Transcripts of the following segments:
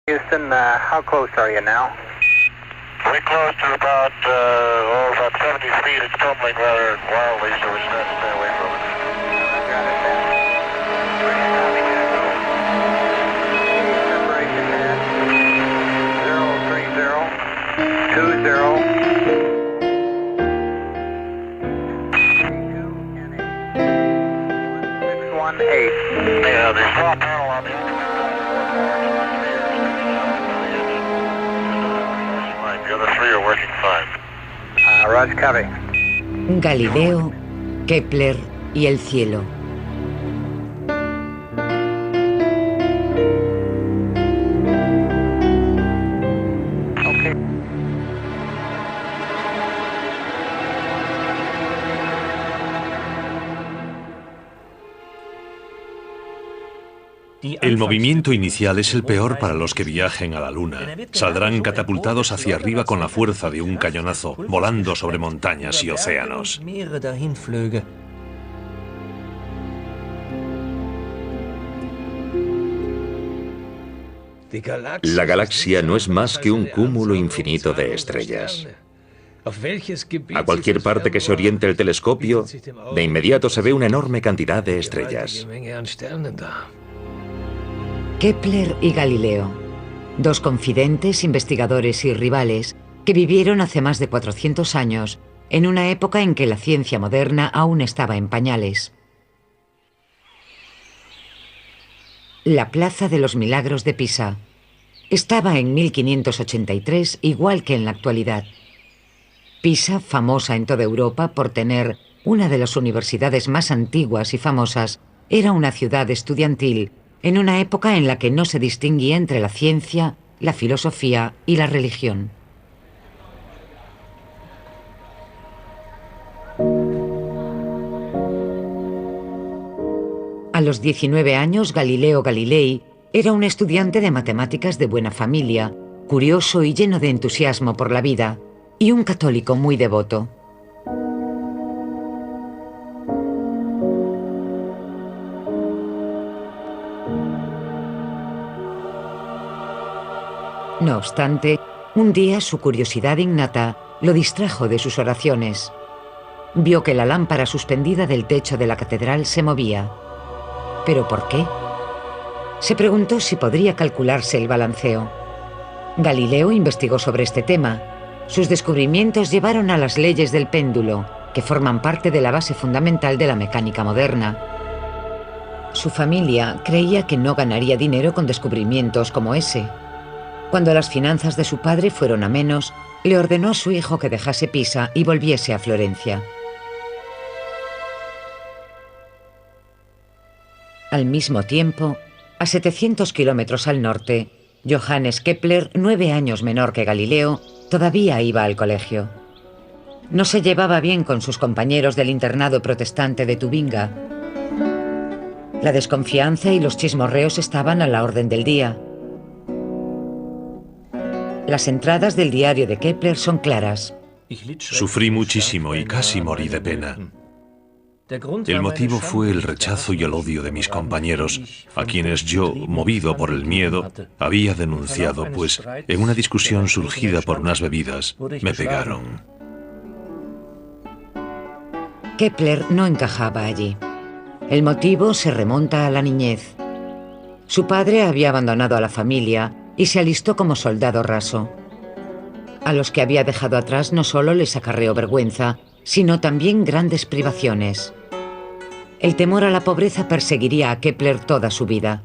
Houston, how close are you now? We're close to about 70 feet. It's tumbling rather wildly, so we're trying to stay away from it. Yeah, there's no panel on the the other three are working fine. Roger, copy. Galileo, Kepler y el cielo. El movimiento inicial es el peor para los que viajen a la Luna. Saldrán catapultados hacia arriba con la fuerza de un cañonazo, volando sobre montañas y océanos. La galaxia no es más que un cúmulo infinito de estrellas. A cualquier parte que se oriente el telescopio, de inmediato se ve una enorme cantidad de estrellas. Kepler y Galileo, dos confidentes, investigadores y rivales que vivieron hace más de 400 años, en una época en que la ciencia moderna aún estaba en pañales. La Plaza de los Milagros de Pisa estaba en 1583 igual que en la actualidad. Pisa, famosa en toda Europa por tener una de las universidades más antiguas y famosas, era una ciudad estudiantil en una época en la que no se distinguía entre la ciencia, la filosofía y la religión. A los 19 años, Galileo Galilei era un estudiante de matemáticas de buena familia, curioso y lleno de entusiasmo por la vida, y un católico muy devoto. No obstante, un día su curiosidad innata lo distrajo de sus oraciones. Vio que la lámpara suspendida del techo de la catedral se movía. ¿Pero por qué? Se preguntó si podría calcularse el balanceo. Galileo investigó sobre este tema. Sus descubrimientos llevaron a las leyes del péndulo, que forman parte de la base fundamental de la mecánica moderna. Su familia creía que no ganaría dinero con descubrimientos como ese. Cuando las finanzas de su padre fueron a menos, le ordenó a su hijo que dejase Pisa y volviese a Florencia. Al mismo tiempo, a 700 kilómetros al norte, Johannes Kepler, 9 años menor que Galileo, todavía iba al colegio. No se llevaba bien con sus compañeros del internado protestante de Tubinga. La desconfianza y los chismorreos estaban a la orden del día. Las entradas del diario de Kepler son claras. Sufrí muchísimo y casi morí de pena. El motivo fue el rechazo y el odio de mis compañeros, a quienes yo, movido por el miedo, había denunciado, pues en una discusión surgida por unas bebidas, me pegaron. Kepler no encajaba allí. El motivo se remonta a la niñez. Su padre había abandonado a la familia y se alistó como soldado raso. A los que había dejado atrás no solo les acarreó vergüenza, sino también grandes privaciones. El temor a la pobreza perseguiría a Kepler toda su vida.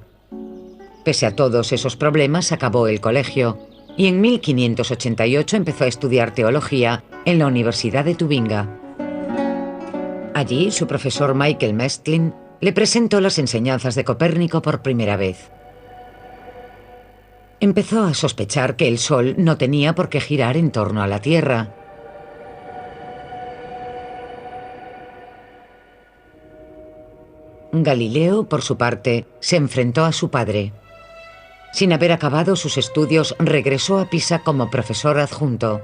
Pese a todos esos problemas, acabó el colegio y en 1588 empezó a estudiar teología en la Universidad de Tubinga. Allí, su profesor Michael Mestlin le presentó las enseñanzas de Copérnico por primera vez. Empezó a sospechar que el Sol no tenía por qué girar en torno a la Tierra. Galileo, por su parte, se enfrentó a su padre. Sin haber acabado sus estudios, regresó a Pisa como profesor adjunto.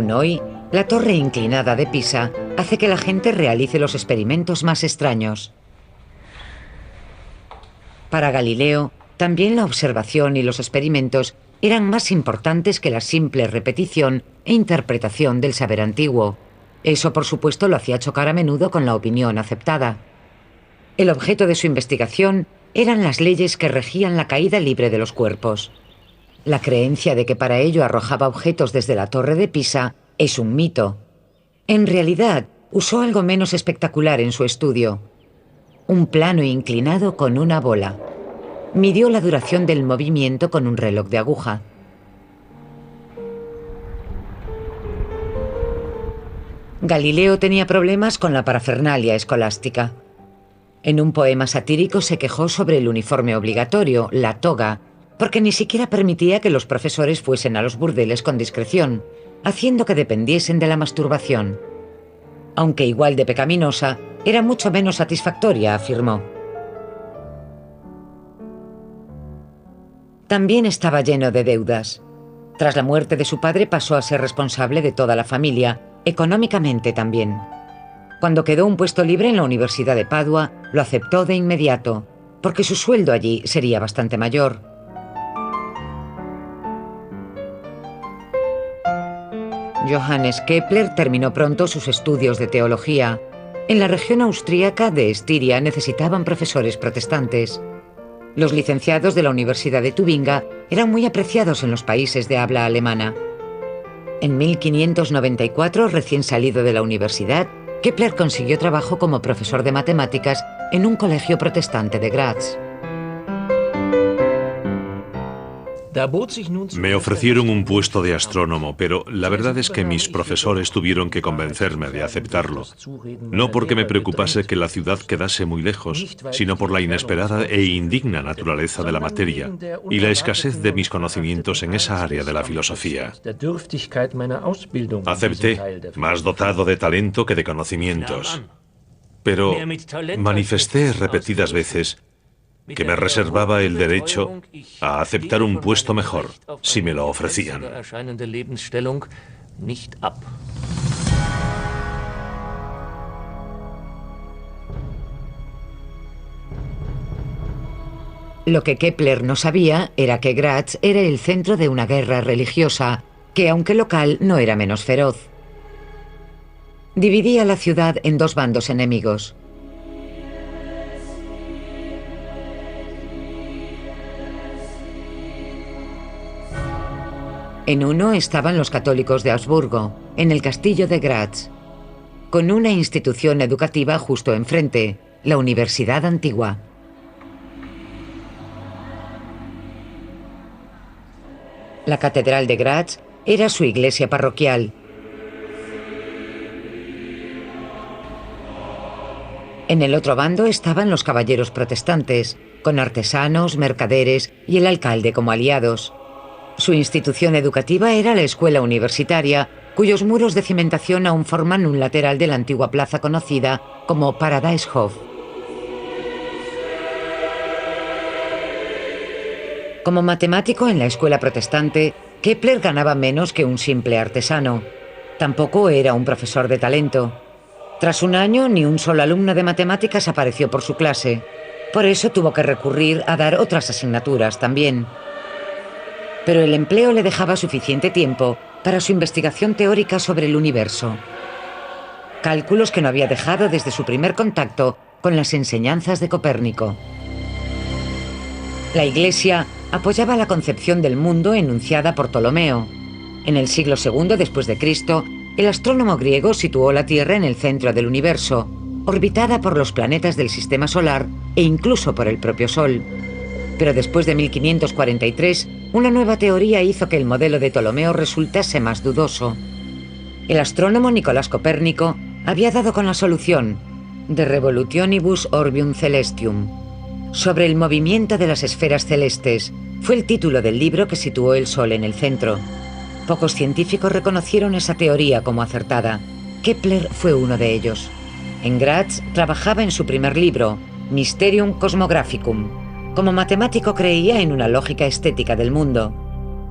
Aún hoy, la torre inclinada de Pisa hace que la gente realice los experimentos más extraños. Para Galileo, también la observación y los experimentos eran más importantes que la simple repetición e interpretación del saber antiguo. Eso, por supuesto, lo hacía chocar a menudo con la opinión aceptada. El objeto de su investigación eran las leyes que regían la caída libre de los cuerpos. La creencia de que para ello arrojaba objetos desde la torre de Pisa es un mito. En realidad, usó algo menos espectacular en su estudio: un plano inclinado con una bola. Midió la duración del movimiento con un reloj de aguja. Galileo tenía problemas con la parafernalia escolástica. En un poema satírico se quejó sobre el uniforme obligatorio, la toga, porque ni siquiera permitía que los profesores fuesen a los burdeles con discreción, haciendo que dependiesen de la masturbación. Aunque igual de pecaminosa, era mucho menos satisfactoria, afirmó. También estaba lleno de deudas. Tras la muerte de su padre pasó a ser responsable de toda la familia, económicamente también. Cuando quedó un puesto libre en la Universidad de Padua, lo aceptó de inmediato, porque su sueldo allí sería bastante mayor. Johannes Kepler terminó pronto sus estudios de teología. En la región austríaca de Estiria necesitaban profesores protestantes. Los licenciados de la Universidad de Tubinga eran muy apreciados en los países de habla alemana. En 1594, recién salido de la universidad, Kepler consiguió trabajo como profesor de matemáticas en un colegio protestante de Graz. Me ofrecieron un puesto de astrónomo, pero la verdad es que mis profesores tuvieron que convencerme de aceptarlo. No porque me preocupase que la ciudad quedase muy lejos, sino por la inesperada e indigna naturaleza de la materia y la escasez de mis conocimientos en esa área de la filosofía. Acepté, más dotado de talento que de conocimientos. Pero manifesté repetidas veces que me reservaba el derecho a aceptar un puesto mejor si me lo ofrecían. Lo que Kepler no sabía era que Graz era el centro de una guerra religiosa, que aunque local no era menos feroz. Dividía la ciudad en dos bandos enemigos. En uno estaban los católicos de Augsburgo, en el castillo de Graz, con una institución educativa justo enfrente, la Universidad Antigua. La catedral de Graz era su iglesia parroquial. En el otro bando estaban los caballeros protestantes, con artesanos, mercaderes y el alcalde como aliados. Su institución educativa era la escuela universitaria, cuyos muros de cimentación aún forman un lateral de la antigua plaza conocida como Paradieshof. Como matemático en la escuela protestante, Kepler ganaba menos que un simple artesano. Tampoco era un profesor de talento. Tras un año, ni un solo alumno de matemáticas apareció por su clase. Por eso tuvo que recurrir a dar otras asignaturas también. Pero el empleo le dejaba suficiente tiempo para su investigación teórica sobre el universo. Cálculos que no había dejado desde su primer contacto con las enseñanzas de Copérnico. La Iglesia apoyaba la concepción del mundo enunciada por Ptolomeo. En el siglo II después de Cristo, el astrónomo griego situó la Tierra en el centro del universo, orbitada por los planetas del sistema solar e incluso por el propio Sol. Pero después de 1543, una nueva teoría hizo que el modelo de Ptolomeo resultase más dudoso. El astrónomo Nicolás Copérnico había dado con la solución, De Revolutionibus Orbium Celestium. Sobre el movimiento de las esferas celestes fue el título del libro que situó el Sol en el centro. Pocos científicos reconocieron esa teoría como acertada. Kepler fue uno de ellos. En Graz trabajaba en su primer libro, Mysterium Cosmographicum. Como matemático creía en una lógica estética del mundo.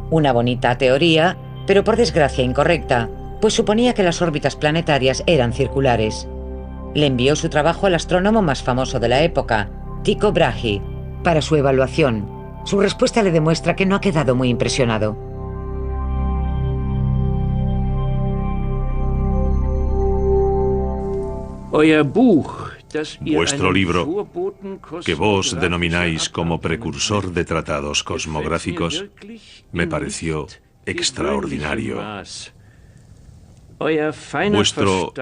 Una bonita teoría, pero por desgracia incorrecta, pues suponía que las órbitas planetarias eran circulares. Le envió su trabajo al astrónomo más famoso de la época, Tycho Brahe, para su evaluación. Su respuesta le demuestra que no ha quedado muy impresionado. Vuestro libro, que vos denomináis como precursor de tratados cosmográficos, me pareció extraordinario. Vuestro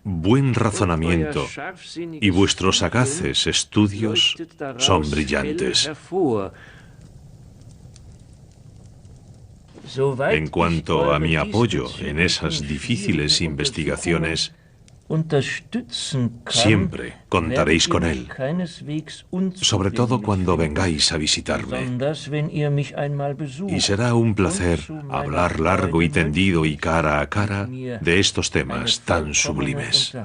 buen razonamiento y vuestros sagaces estudios son brillantes. En cuanto a mi apoyo en esas difíciles investigaciones, siempre contaréis con él, sobre todo cuando vengáis a visitarme. Y será un placer hablar largo y tendido y cara a cara de estos temas tan sublimes.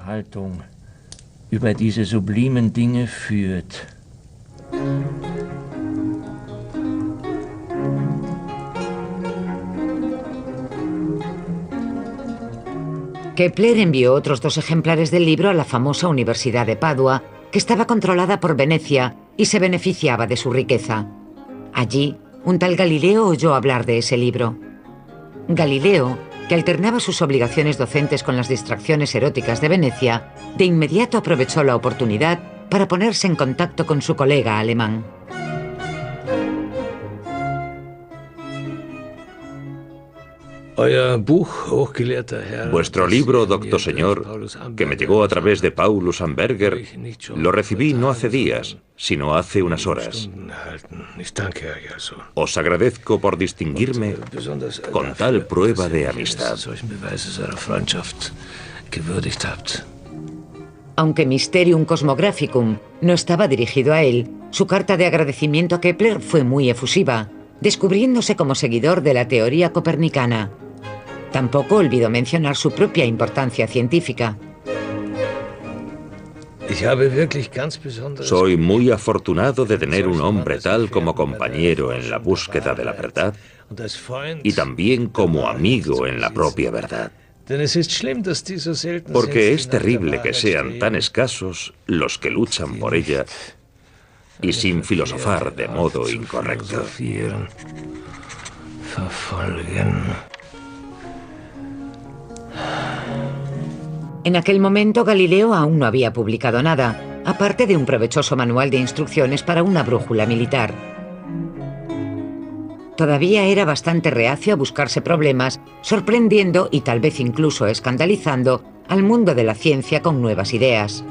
Kepler envió otros 2 ejemplares del libro a la famosa Universidad de Padua, que estaba controlada por Venecia y se beneficiaba de su riqueza. Allí, un tal Galileo oyó hablar de ese libro. Galileo, que alternaba sus obligaciones docentes con las distracciones eróticas de Venecia, de inmediato aprovechó la oportunidad para ponerse en contacto con su colega alemán. Vuestro libro, doctor señor, que me llegó a través de Paulus Amberger, lo recibí no hace días, sino hace unas horas. Os agradezco por distinguirme con tal prueba de amistad. Aunque Mysterium Cosmographicum no estaba dirigido a él, su carta de agradecimiento a Kepler fue muy efusiva, descubriéndose como seguidor de la teoría copernicana. Tampoco olvidó mencionar su propia importancia científica. Soy muy afortunado de tener un hombre tal como compañero en la búsqueda de la verdad y también como amigo en la propia verdad. Porque es terrible que sean tan escasos los que luchan por ella y sin filosofar de modo incorrecto. En aquel momento Galileo aún no había publicado nada, aparte de un provechoso manual de instrucciones para una brújula militar. Todavía era bastante reacio a buscarse problemas, sorprendiendo y tal vez incluso escandalizando al mundo de la ciencia con nuevas ideas.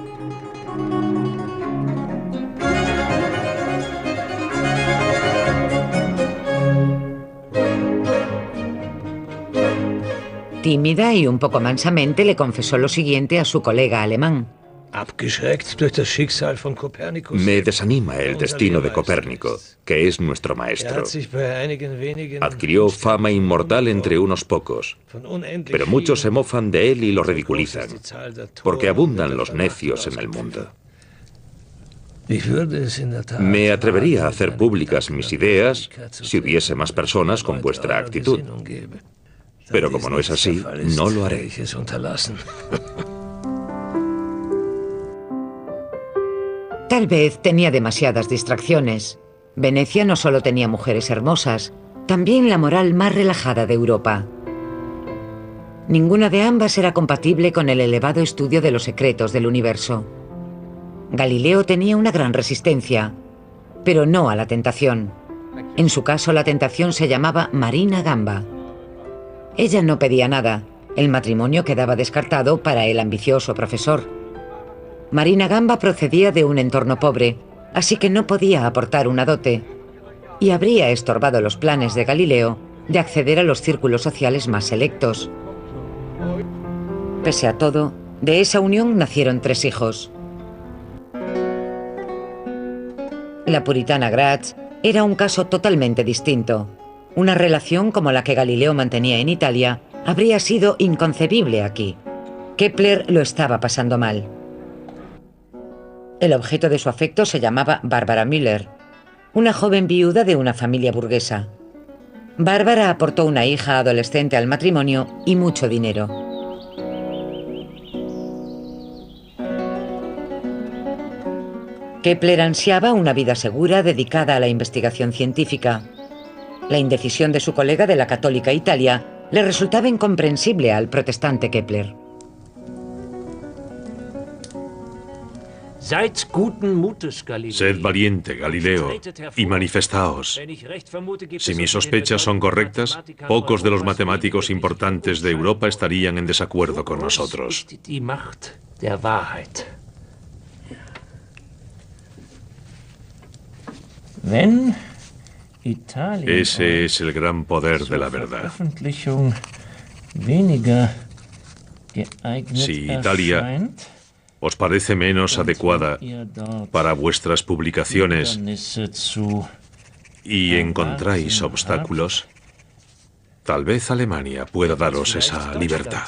Tímida y un poco mansamente le confesó lo siguiente a su colega alemán. Me desanima el destino de Copérnico, que es nuestro maestro. Adquirió fama inmortal entre unos pocos, pero muchos se mofan de él y lo ridiculizan, porque abundan los necios en el mundo. Me atrevería a hacer públicas mis ideas si hubiese más personas con vuestra actitud. Pero como no es así, no lo haré. Tal vez tenía demasiadas distracciones. Venecia no solo tenía mujeres hermosas, también la moral más relajada de Europa. Ninguna de ambas era compatible con el elevado estudio de los secretos del universo. Galileo tenía una gran resistencia, pero no a la tentación. En su caso, la tentación se llamaba Marina Gamba. Ella no pedía nada. El matrimonio quedaba descartado para el ambicioso profesor. Marina Gamba procedía de un entorno pobre, así que no podía aportar una dote, y habría estorbado los planes de Galileo de acceder a los círculos sociales más selectos. Pese a todo, de esa unión nacieron 3 hijos. La puritana Graz era un caso totalmente distinto. Una relación como la que Galileo mantenía en Italia habría sido inconcebible aquí. Kepler lo estaba pasando mal. El objeto de su afecto se llamaba Barbara Müller, una joven viuda de una familia burguesa. Bárbara aportó una hija adolescente al matrimonio y mucho dinero. Kepler ansiaba una vida segura dedicada a la investigación científica. La indecisión de su colega de la católica Italia le resultaba incomprensible al protestante Kepler. Sed valiente, Galileo, y manifestaos. Si mis sospechas son correctas, pocos de los matemáticos importantes de Europa estarían en desacuerdo con nosotros. Ese es el gran poder de la verdad. Si Italia os parece menos adecuada para vuestras publicaciones y encontráis obstáculos, tal vez Alemania pueda daros esa libertad.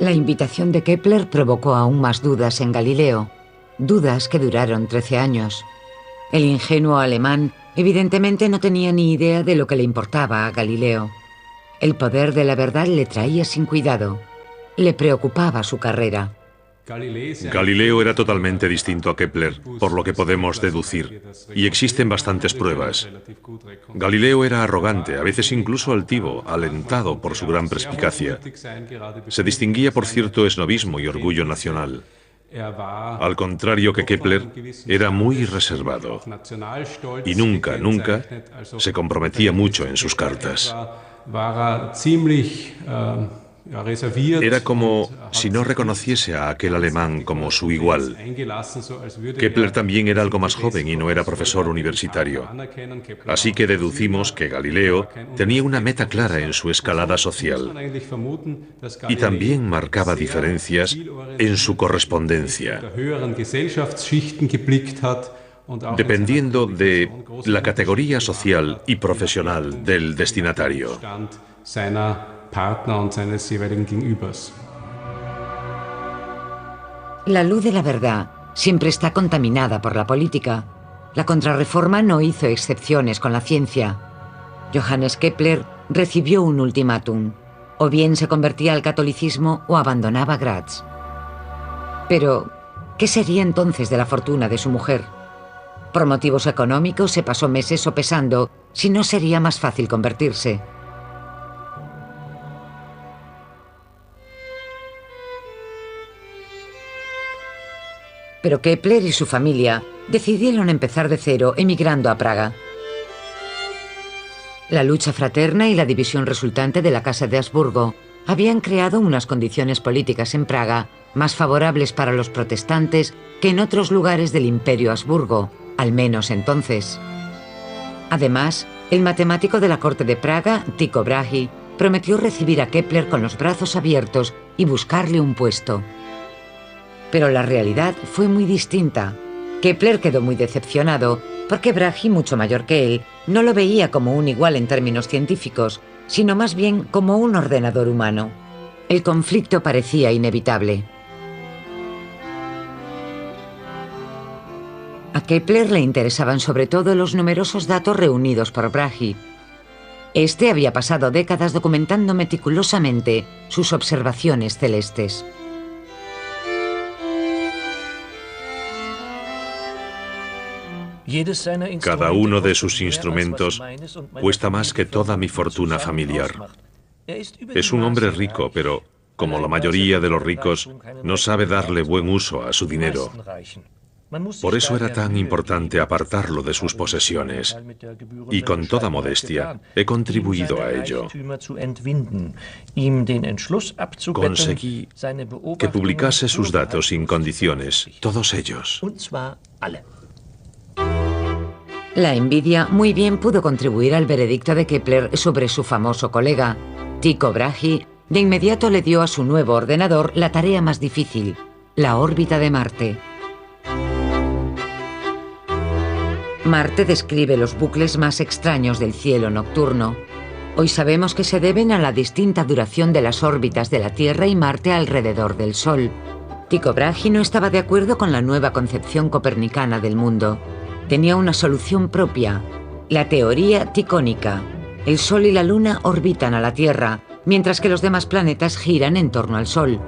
La invitación de Kepler provocó aún más dudas en Galileo, dudas que duraron 13 años. El ingenuo alemán evidentemente no tenía ni idea de lo que le importaba a Galileo. El poder de la verdad le traía sin cuidado. Le preocupaba su carrera. Galileo era totalmente distinto a Kepler, por lo que podemos deducir, y existen bastantes pruebas. Galileo era arrogante, a veces incluso altivo, alentado por su gran perspicacia. Se distinguía por cierto esnobismo y orgullo nacional. Al contrario que Kepler, era muy reservado y nunca se comprometía mucho en sus cartas. Era como si no reconociese a aquel alemán como su igual. Kepler también era algo más joven y no era profesor universitario. Así que deducimos que Galileo tenía una meta clara en su escalada social y también marcaba diferencias en su correspondencia, dependiendo de la categoría social y profesional del destinatario. La luz de la verdad siempre está contaminada por la política. La Contrarreforma no hizo excepciones con la ciencia. Johannes Kepler recibió un ultimátum. O bien se convertía al catolicismo o abandonaba Graz. Pero, ¿qué sería entonces de la fortuna de su mujer? Por motivos económicos se pasó meses sopesando si no sería más fácil convertirse. Pero Kepler y su familia decidieron empezar de cero emigrando a Praga. La lucha fraterna y la división resultante de la Casa de Habsburgo habían creado unas condiciones políticas en Praga más favorables para los protestantes que en otros lugares del Imperio Habsburgo, al menos entonces. Además, el matemático de la corte de Praga, Tycho Brahe, prometió recibir a Kepler con los brazos abiertos y buscarle un puesto. Pero la realidad fue muy distinta. Kepler quedó muy decepcionado porque Brahe, mucho mayor que él, no lo veía como un igual en términos científicos, sino más bien como un ordenador humano. El conflicto parecía inevitable. A Kepler le interesaban sobre todo los numerosos datos reunidos por Brahe. Este había pasado décadas documentando meticulosamente sus observaciones celestes. Cada uno de sus instrumentos cuesta más que toda mi fortuna familiar. Es un hombre rico, pero, como la mayoría de los ricos, no sabe darle buen uso a su dinero. Por eso era tan importante apartarlo de sus posesiones, y con toda modestia he contribuido a ello. Conseguí que publicase sus datos sin condiciones, todos ellos. La envidia muy bien pudo contribuir al veredicto de Kepler sobre su famoso colega. Tycho Brahe de inmediato le dio a su nuevo ordenador la tarea más difícil, la órbita de Marte. Marte describe los bucles más extraños del cielo nocturno. Hoy sabemos que se deben a la distinta duración de las órbitas de la Tierra y Marte alrededor del Sol. Tycho Brahe no estaba de acuerdo con la nueva concepción copernicana del mundo. Tenía una solución propia, la teoría ticónica. El Sol y la Luna orbitan a la Tierra, mientras que los demás planetas giran en torno al Sol.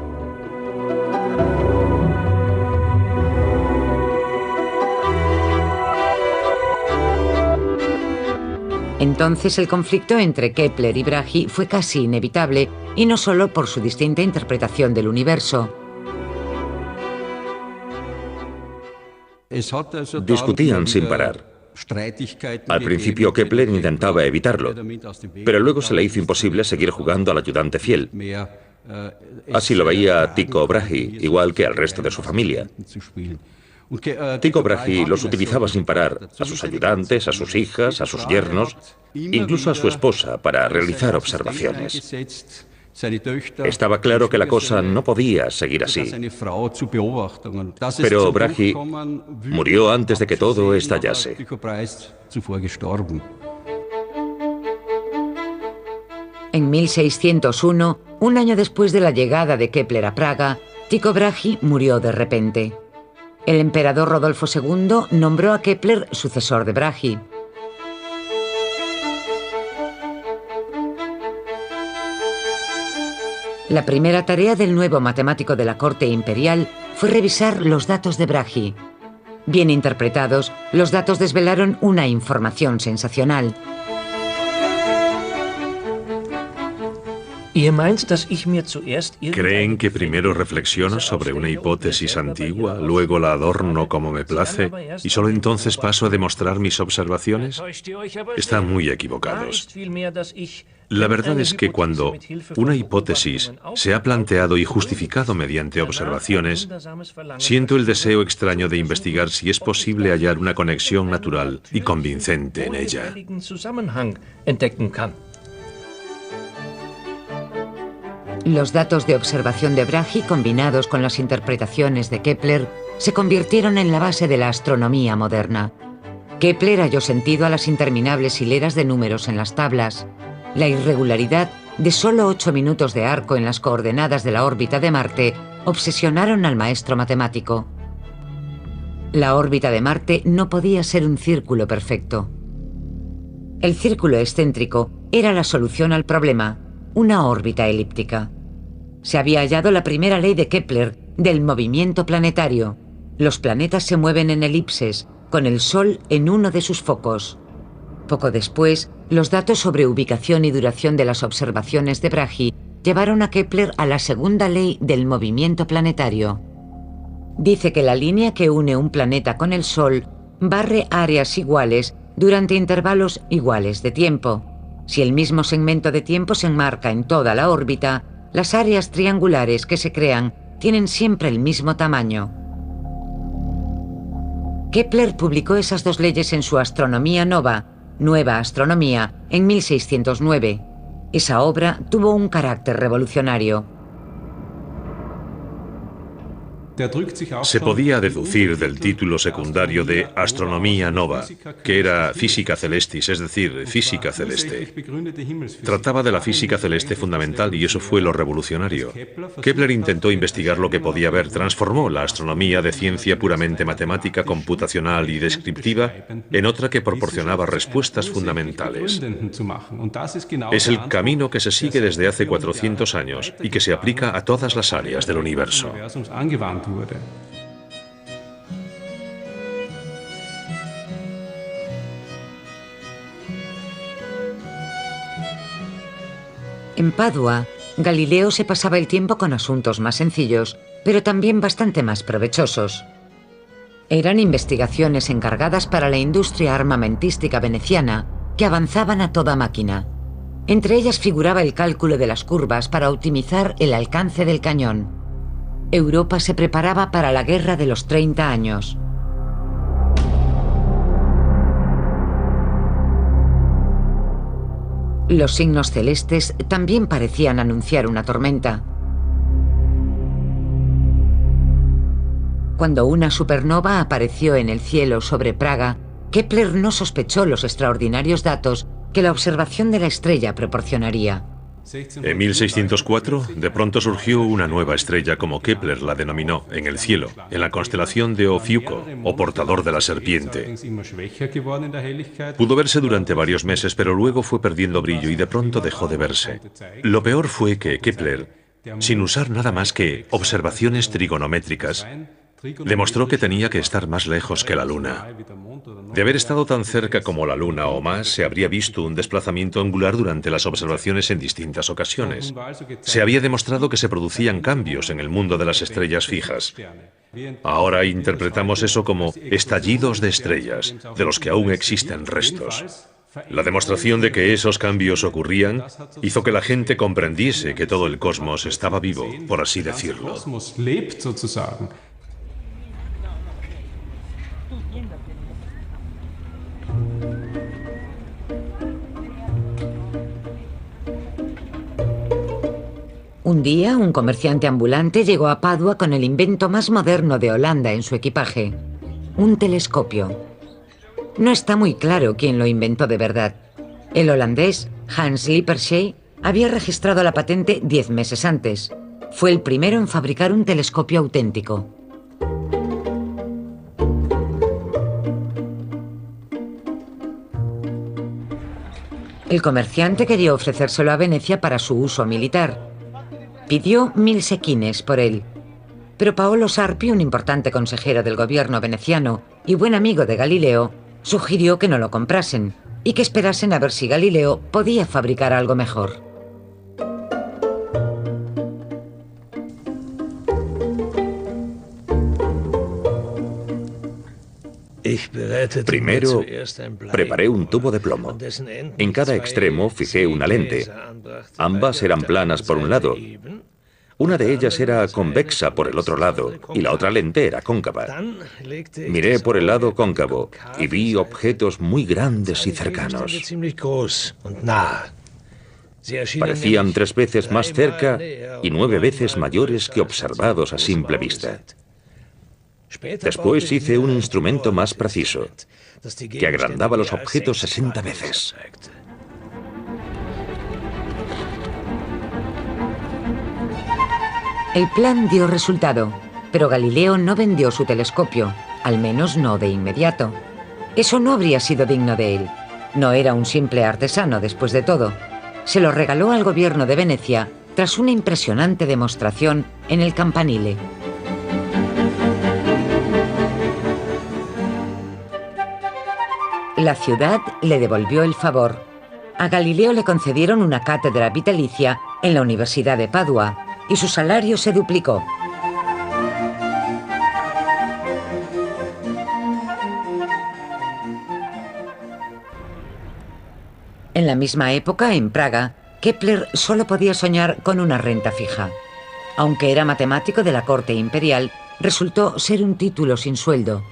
Entonces el conflicto entre Kepler y Brahe fue casi inevitable, y no solo por su distinta interpretación del universo. Discutían sin parar. Al principio Kepler intentaba evitarlo, pero luego se le hizo imposible seguir jugando al ayudante fiel. Así lo veía Tycho Brahe, igual que al resto de su familia. Tycho Brahe los utilizaba sin parar, a sus ayudantes, a sus hijas, a sus yernos, incluso a su esposa, para realizar observaciones. Estaba claro que la cosa no podía seguir así. Pero Brahe murió antes de que todo estallase. En 1601, un año después de la llegada de Kepler a Praga, Tycho Brahe murió de repente. El emperador Rodolfo II nombró a Kepler sucesor de Brahe. La primera tarea del nuevo matemático de la corte imperial fue revisar los datos de Brahe. Bien interpretados, los datos desvelaron una información sensacional. ¿Creen que primero reflexiono sobre una hipótesis antigua, luego la adorno como me place y solo entonces paso a demostrar mis observaciones? Están muy equivocados. La verdad es que cuando una hipótesis se ha planteado y justificado mediante observaciones, siento el deseo extraño de investigar si es posible hallar una conexión natural y convincente en ella. Los datos de observación de Brahe, combinados con las interpretaciones de Kepler, se convirtieron en la base de la astronomía moderna. Kepler halló sentido a las interminables hileras de números en las tablas, la irregularidad de solo 8 minutos de arco en las coordenadas de la órbita de Marte obsesionaron al maestro matemático. La órbita de Marte no podía ser un círculo perfecto. El círculo excéntrico era la solución al problema, una órbita elíptica. Se había hallado la primera ley de Kepler del movimiento planetario. Los planetas se mueven en elipses, con el Sol en uno de sus focos. Poco después, los datos sobre ubicación y duración de las observaciones de Brahe llevaron a Kepler a la segunda ley del movimiento planetario. Dice que la línea que une un planeta con el Sol barre áreas iguales durante intervalos iguales de tiempo. Si el mismo segmento de tiempo se enmarca en toda la órbita, las áreas triangulares que se crean tienen siempre el mismo tamaño. Kepler publicó esas dos leyes en su Astronomía Nova, Nueva Astronomía, en 1609. Esa obra tuvo un carácter revolucionario. Se podía deducir del título secundario de Astronomía Nova, que era Física Celestis, es decir, física celeste. Trataba de la física celeste fundamental y eso fue lo revolucionario. Kepler intentó investigar lo que podía ver, transformó la astronomía de ciencia puramente matemática, computacional y descriptiva en otra que proporcionaba respuestas fundamentales. Es el camino que se sigue desde hace 400 años y que se aplica a todas las áreas del universo. En Padua, Galileo se pasaba el tiempo con asuntos más sencillos, pero también bastante más provechosos. Eran investigaciones encargadas para la industria armamentística veneciana, que avanzaban a toda máquina. Entre ellas figuraba el cálculo de las curvas para optimizar el alcance del cañón. Europa se preparaba para la Guerra de los 30 años. Los signos celestes también parecían anunciar una tormenta. Cuando una supernova apareció en el cielo sobre Praga, Kepler no sospechó los extraordinarios datos que la observación de la estrella proporcionaría. En 1604, de pronto surgió una nueva estrella, como Kepler la denominó, en el cielo, en la constelación de Ofiuco, o portador de la serpiente. Pudo verse durante varios meses, pero luego fue perdiendo brillo y de pronto dejó de verse. Lo peor fue que Kepler, sin usar nada más que observaciones trigonométricas, demostró que tenía que estar más lejos que la Luna. De haber estado tan cerca como la Luna o más, se habría visto un desplazamiento angular durante las observaciones en distintas ocasiones. Se había demostrado que se producían cambios en el mundo de las estrellas fijas. Ahora interpretamos eso como estallidos de estrellas, de los que aún existen restos. La demostración de que esos cambios ocurrían hizo que la gente comprendiese que todo el cosmos estaba vivo, por así decirlo. Un día, un comerciante ambulante llegó a Padua con el invento más moderno de Holanda en su equipaje, un telescopio. No está muy claro quién lo inventó de verdad. El holandés Hans Lippershey había registrado la patente 10 meses antes. Fue el primero en fabricar un telescopio auténtico. El comerciante quería ofrecérselo a Venecia para su uso militar. Pidió 1000 sequines por él. Pero Paolo Sarpi, un importante consejero del gobierno veneciano y buen amigo de Galileo, sugirió que no lo comprasen y que esperasen a ver si Galileo podía fabricar algo mejor. Primero, preparé un tubo de plomo. En cada extremo fijé una lente. Ambas eran planas por un lado. Una de ellas era convexa por el otro lado y la otra lente era cóncava. Miré por el lado cóncavo y vi objetos muy grandes y cercanos. Parecían 3 veces más cerca y 9 veces mayores que observados a simple vista. Después hice un instrumento más preciso, que agrandaba los objetos 60 veces. El plan dio resultado, pero Galileo no vendió su telescopio, al menos no de inmediato. Eso no habría sido digno de él. No era un simple artesano, después de todo. Se lo regaló al gobierno de Venecia tras una impresionante demostración en el Campanile. La ciudad le devolvió el favor. A Galileo le concedieron una cátedra vitalicia en la Universidad de Padua y su salario se duplicó. En la misma época, en Praga, Kepler solo podía soñar con una renta fija. Aunque era matemático de la corte imperial, resultó ser un título sin sueldo.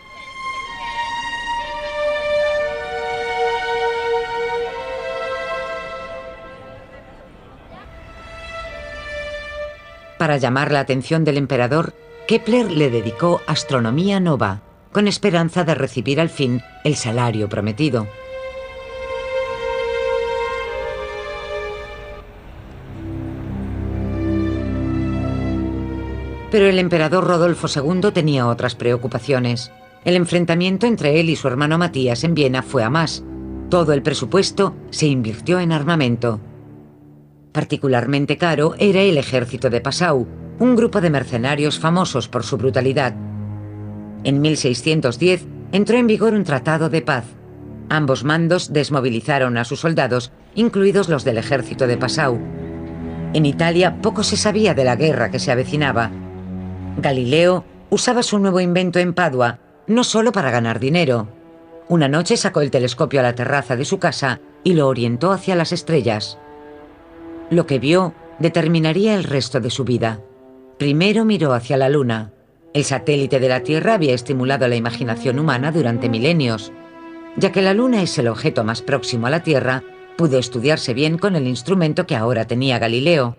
Para llamar la atención del emperador, Kepler le dedicó Astronomía Nova, con esperanza de recibir al fin el salario prometido. Pero el emperador Rodolfo II tenía otras preocupaciones. El enfrentamiento entre él y su hermano Matías en Viena fue a más. Todo el presupuesto se invirtió en armamento. Particularmente caro era el ejército de Passau, un grupo de mercenarios famosos por su brutalidad. En 1610 entró en vigor un tratado de paz. Ambos mandos desmovilizaron a sus soldados, incluidos los del ejército de Passau. En Italia poco se sabía de la guerra que se avecinaba. Galileo usaba su nuevo invento en Padua, no solo para ganar dinero. Una noche sacó el telescopio a la terraza de su casa y lo orientó hacia las estrellas. Lo que vio determinaría el resto de su vida. Primero miró hacia la Luna. El satélite de la Tierra había estimulado la imaginación humana durante milenios. Ya que la Luna es el objeto más próximo a la Tierra, pudo estudiarse bien con el instrumento que ahora tenía Galileo.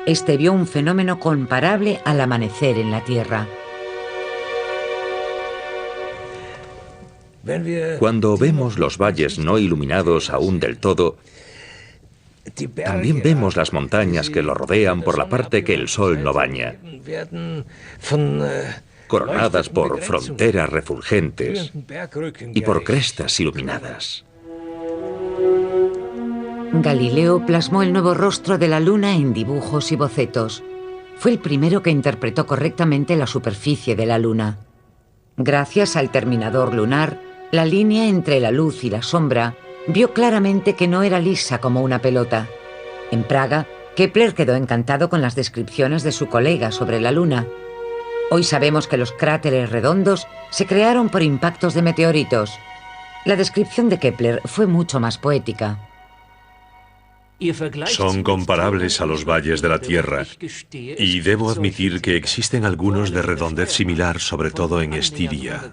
Este vio un fenómeno comparable al amanecer en la Tierra. Cuando vemos los valles no iluminados aún del todo, También vemos las montañas que lo rodean por la parte que el sol no baña, coronadas por fronteras refulgentes y por crestas iluminadas. Galileo plasmó el nuevo rostro de la luna en dibujos y bocetos. Fue el primero que interpretó correctamente la superficie de la luna. Gracias al terminador lunar, la línea entre la luz y la sombra vio claramente que no era lisa como una pelota. En Praga, Kepler quedó encantado con las descripciones de su colega sobre la luna. Hoy sabemos que los cráteres redondos se crearon por impactos de meteoritos. La descripción de Kepler fue mucho más poética. Son comparables a los valles de la Tierra, y debo admitir que existen algunos de redondez similar, sobre todo en Estiria.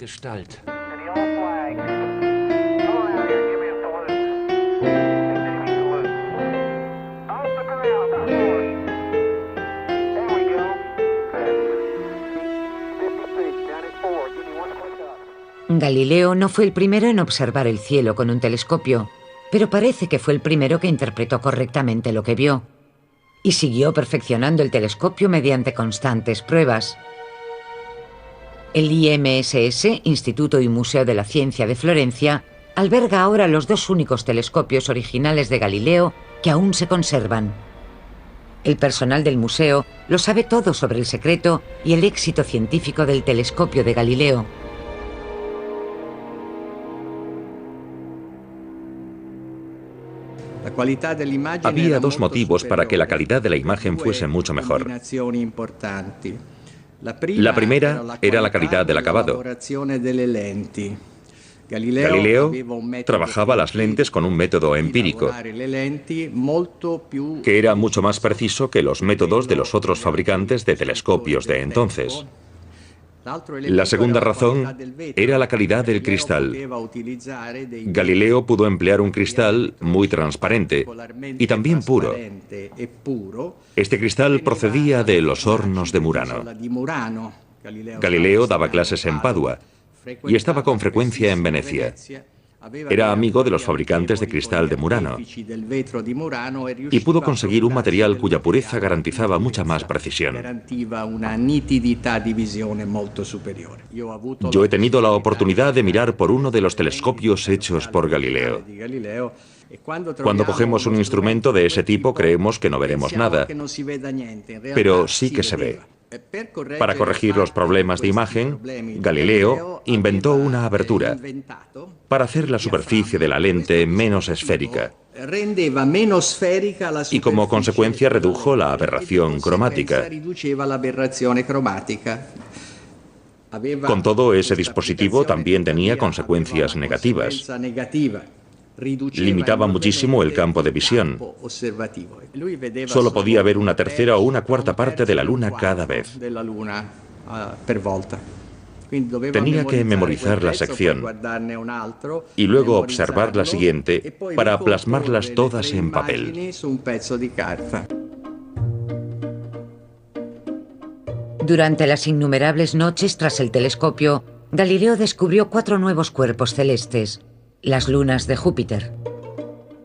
Galileo no fue el primero en observar el cielo con un telescopio, pero parece que fue el primero que interpretó correctamente lo que vio, y siguió perfeccionando el telescopio mediante constantes pruebas. El IMSS, Instituto y Museo de la Ciencia de Florencia, alberga ahora los dos únicos telescopios originales de Galileo que aún se conservan. El personal del museo lo sabe todo sobre el secreto y el éxito científico del telescopio de Galileo. Había dos motivos para que la calidad de la imagen fuese mucho mejor. La primera era la calidad del acabado. Galileo trabajaba las lentes con un método empírico, que era mucho más preciso que los métodos de los otros fabricantes de telescopios de entonces. La segunda razón era la calidad del cristal. Galileo pudo emplear un cristal muy transparente y también puro. Este cristal procedía de los hornos de Murano. Galileo daba clases en Padua y estaba con frecuencia en Venecia. Era amigo de los fabricantes de cristal de Murano y pudo conseguir un material cuya pureza garantizaba mucha más precisión. Yo he tenido la oportunidad de mirar por uno de los telescopios hechos por Galileo. Cuando cogemos un instrumento de ese tipo creemos que no veremos nada, pero sí que se ve. Para corregir los problemas de imagen, Galileo inventó una abertura para hacer la superficie de la lente menos esférica y como consecuencia redujo la aberración cromática. Con todo, ese dispositivo también tenía consecuencias negativas. Limitaba muchísimo el campo de visión. Solo podía ver una tercera o una cuarta parte de la luna cada vez. Tenía que memorizar la sección y luego observar la siguiente para plasmarlas todas en papel. Durante las innumerables noches tras el telescopio, Galileo descubrió 4 nuevos cuerpos celestes, las lunas de Júpiter.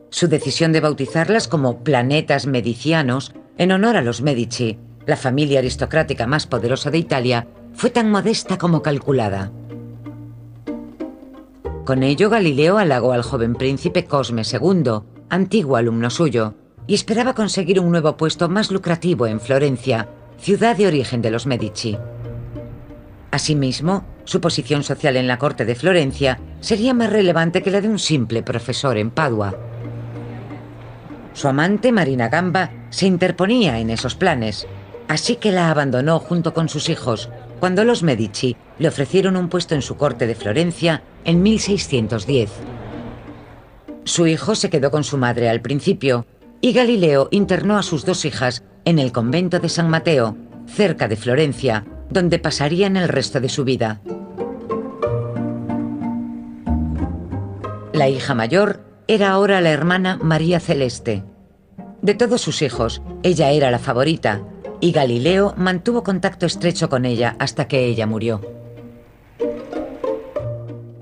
Su decisión de bautizarlas como planetas medicianos, en honor a los Medici, la familia aristocrática más poderosa de Italia, fue tan modesta como calculada. Con ello, Galileo halagó al joven príncipe Cosme II, antiguo alumno suyo, y esperaba conseguir un nuevo puesto más lucrativo en Florencia, ciudad de origen de los Medici. Asimismo, su posición social en la corte de Florencia sería más relevante que la de un simple profesor en Padua. Su amante, Marina Gamba, se interponía en esos planes, así que la abandonó junto con sus hijos, cuando los Medici le ofrecieron un puesto en su corte de Florencia en 1610. Su hijo se quedó con su madre al principio, y Galileo internó a sus 2 hijas en el convento de San Mateo, cerca de Florencia, donde pasarían el resto de su vida. La hija mayor era ahora la hermana María Celeste. De todos sus hijos, ella era la favorita, y Galileo mantuvo contacto estrecho con ella hasta que ella murió.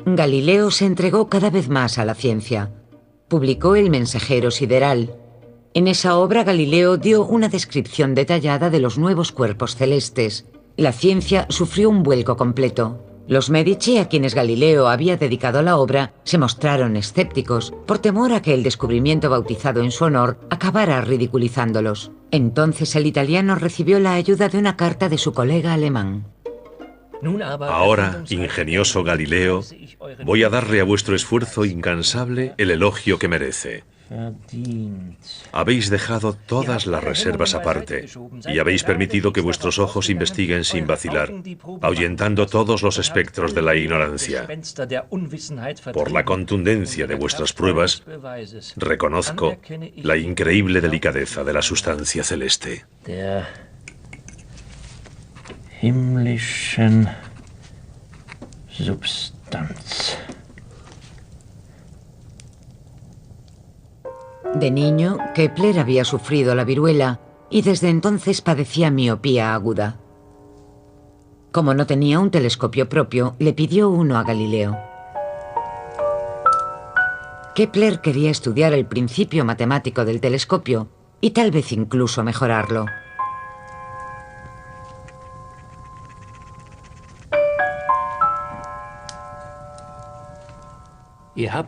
Galileo se entregó cada vez más a la ciencia. Publicó El Mensajero Sideral. En esa obra Galileo dio una descripción detallada de los nuevos cuerpos celestes. La ciencia sufrió un vuelco completo. Los Medici, a quienes Galileo había dedicado la obra, se mostraron escépticos por temor a que el descubrimiento bautizado en su honor acabara ridiculizándolos. Entonces el italiano recibió la ayuda de una carta de su colega alemán. Ahora, ingenioso Galileo, voy a darle a vuestro esfuerzo incansable el elogio que merece. Habéis dejado todas las reservas aparte y habéis permitido que vuestros ojos investiguen sin vacilar, ahuyentando todos los espectros de la ignorancia. Por la contundencia de vuestras pruebas, reconozco la increíble delicadeza de la sustancia celeste. Himmlischen Substanz. De niño, Kepler había sufrido la viruela y desde entonces padecía miopía aguda. Como no tenía un telescopio propio, le pidió uno a Galileo. Kepler quería estudiar el principio matemático del telescopio y tal vez incluso mejorarlo.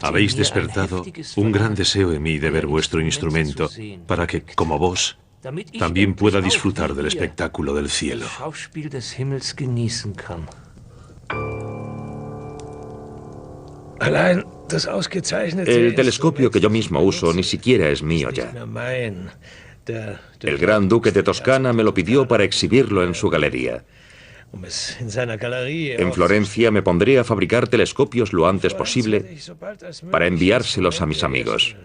Habéis despertado un gran deseo en mí de ver vuestro instrumento, para que, como vos, también pueda disfrutar del espectáculo del cielo. El telescopio que yo mismo uso ni siquiera es mío ya. El gran duque de Toscana me lo pidió para exhibirlo en su galería. En Florencia me pondré a fabricar telescopios lo antes posible para enviárselos a mis amigos.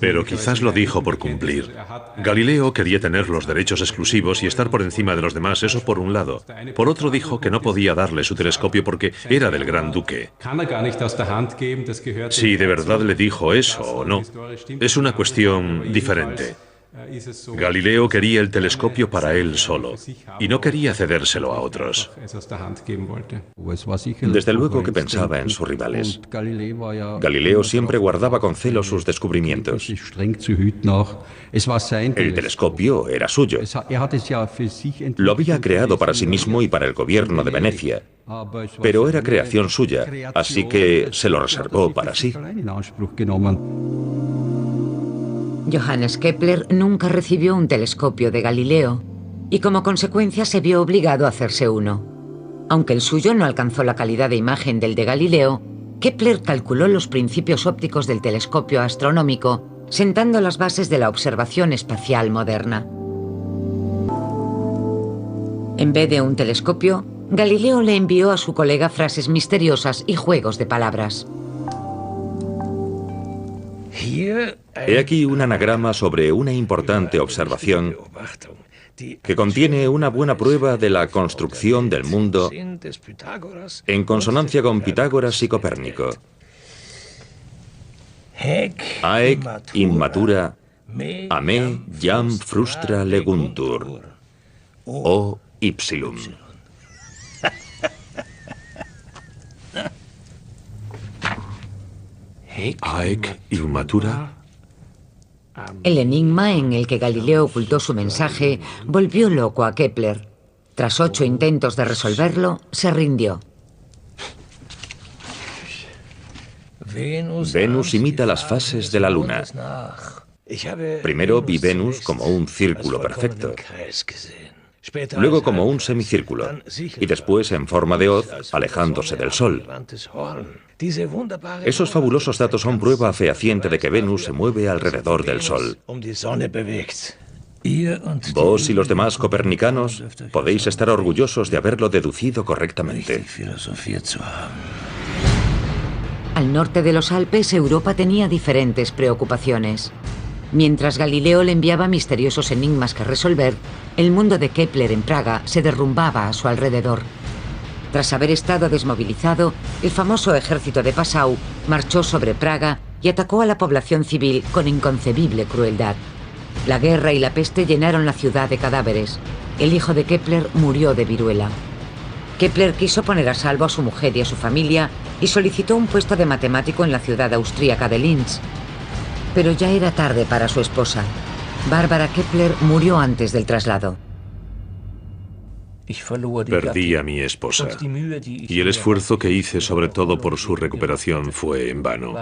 Pero quizás lo dijo por cumplir. Galileo quería tener los derechos exclusivos y estar por encima de los demás, eso por un lado. Por otro dijo que no podía darle su telescopio porque era del gran duque. Si de verdad le dijo eso o no, es una cuestión diferente. Galileo quería el telescopio para él solo y no quería cedérselo a otros. Desde luego que pensaba en sus rivales. Galileo siempre guardaba con celo sus descubrimientos. El telescopio era suyo. Lo había creado para sí mismo y para el gobierno de Venecia, pero era creación suya, así que se lo reservó para sí. Johannes Kepler nunca recibió un telescopio de Galileo y como consecuencia se vio obligado a hacerse uno. Aunque el suyo no alcanzó la calidad de imagen del de Galileo, Kepler calculó los principios ópticos del telescopio astronómico, sentando las bases de la observación espacial moderna. En vez de un telescopio, Galileo le envió a su colega frases misteriosas y juegos de palabras. He aquí un anagrama sobre una importante observación que contiene una buena prueba de la construcción del mundo en consonancia con Pitágoras y Copérnico. Haec immatura a me jam frustra leguntur. O ipsilum. Haec immatura. El enigma en el que Galileo ocultó su mensaje volvió loco a Kepler. Tras 8 intentos de resolverlo, se rindió. Venus imita las fases de la luna. Primero vi Venus como un círculo perfecto, luego como un semicírculo, y después en forma de hoz, alejándose del Sol. Esos fabulosos datos son prueba fehaciente de que Venus se mueve alrededor del Sol. Vos y los demás copernicanos podéis estar orgullosos de haberlo deducido correctamente. Al norte de los Alpes, Europa tenía diferentes preocupaciones. Mientras Galileo le enviaba misteriosos enigmas que resolver, el mundo de Kepler en Praga se derrumbaba a su alrededor. Tras haber estado desmovilizado, el famoso ejército de Passau marchó sobre Praga y atacó a la población civil con inconcebible crueldad. La guerra y la peste llenaron la ciudad de cadáveres. El hijo de Kepler murió de viruela. Kepler quiso poner a salvo a su mujer y a su familia y solicitó un puesto de matemático en la ciudad austríaca de Linz. Pero ya era tarde para su esposa. Barbara Kepler murió antes del traslado. Perdí a mi esposa, y el esfuerzo que hice, sobre todo por su recuperación, fue en vano.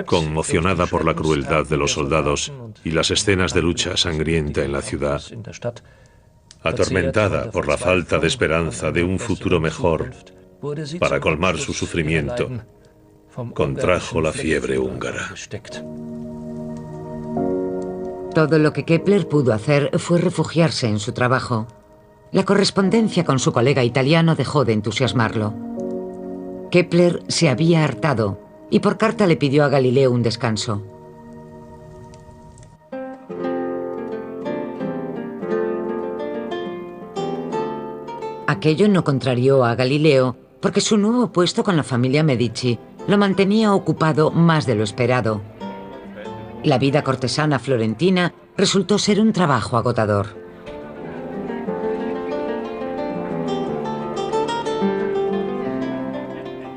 Conmocionada por la crueldad de los soldados y las escenas de lucha sangrienta en la ciudad, atormentada por la falta de esperanza de un futuro mejor, para colmar su sufrimiento, contrajo la fiebre húngara. Todo lo que Kepler pudo hacer fue refugiarse en su trabajo. La correspondencia con su colega italiano dejó de entusiasmarlo. Kepler se había hartado y por carta le pidió a Galileo un descanso. Aquello no contrarió a Galileo porque su nuevo puesto con la familia Medici lo mantenía ocupado más de lo esperado. La vida cortesana florentina resultó ser un trabajo agotador.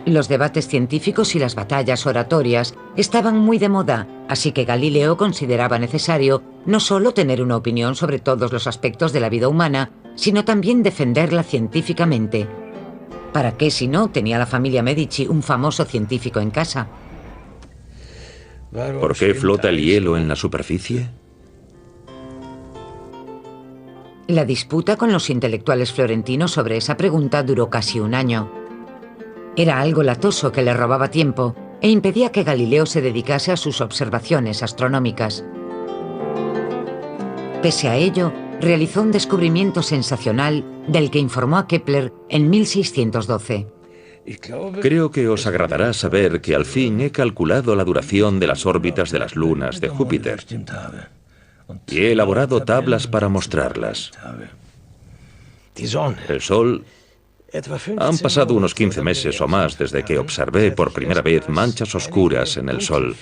Los debates científicos y las batallas oratorias estaban muy de moda, así que Galileo consideraba necesario no solo tener una opinión sobre todos los aspectos de la vida humana, sino también defenderla científicamente. ¿Para qué si no tenía la familia Medici un famoso científico en casa? ¿Por qué flota el hielo en la superficie? La disputa con los intelectuales florentinos sobre esa pregunta duró casi un año. Era algo latoso que le robaba tiempo e impedía que Galileo se dedicase a sus observaciones astronómicas. Pese a ello, realizó un descubrimiento sensacional del que informó a Kepler en 1612. Creo que os agradará saber que al fin he calculado la duración de las órbitas de las lunas de Júpiter y he elaborado tablas para mostrarlas. El Sol... Han pasado unos 15 meses o más desde que observé por primera vez manchas oscuras en el Sol.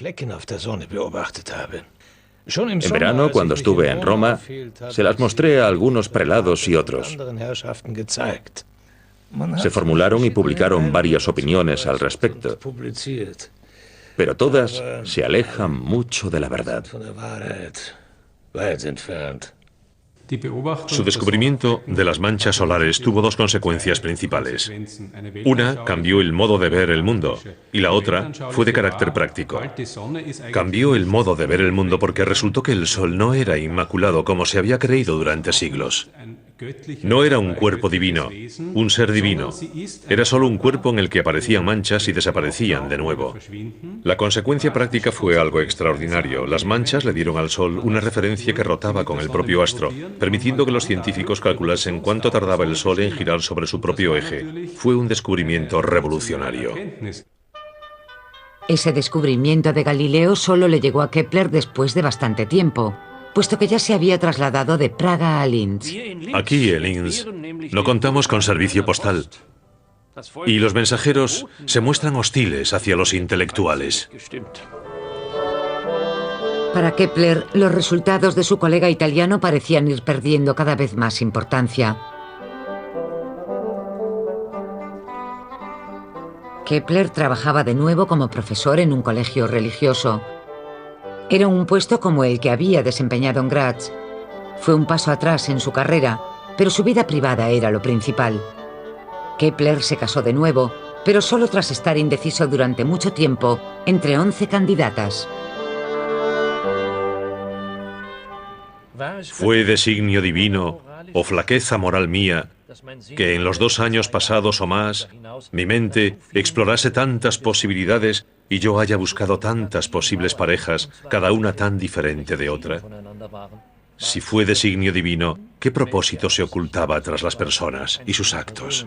En verano, cuando estuve en Roma, se las mostré a algunos prelados y otros. Se formularon y publicaron varias opiniones al respecto, pero todas se alejan mucho de la verdad. Su descubrimiento de las manchas solares tuvo dos consecuencias principales. Una cambió el modo de ver el mundo y la otra fue de carácter práctico. Cambió el modo de ver el mundo porque resultó que el Sol no era inmaculado como se había creído durante siglos. No era un cuerpo divino, un ser divino. Era solo un cuerpo en el que aparecían manchas y desaparecían de nuevo. La consecuencia práctica fue algo extraordinario. Las manchas le dieron al Sol una referencia que rotaba con el propio astro, permitiendo que los científicos calculasen cuánto tardaba el Sol en girar sobre su propio eje. Fue un descubrimiento revolucionario. Ese descubrimiento de Galileo solo le llegó a Kepler después de bastante tiempo, puesto que ya se había trasladado de Praga a Linz. Aquí en Linz no contamos con servicio postal y los mensajeros se muestran hostiles hacia los intelectuales. Para Kepler, los resultados de su colega italiano parecían ir perdiendo cada vez más importancia. Kepler trabajaba de nuevo como profesor en un colegio religioso. Era un puesto como el que había desempeñado en Graz. Fue un paso atrás en su carrera, pero su vida privada era lo principal. Kepler se casó de nuevo, pero solo tras estar indeciso durante mucho tiempo entre 11 candidatas. ¿Fue designio divino o flaqueza moral mía que en los 2 años pasados o más mi mente explorase tantas posibilidades y yo haya buscado tantas posibles parejas, cada una tan diferente de otra? Si fue designio divino, ¿qué propósito se ocultaba tras las personas y sus actos?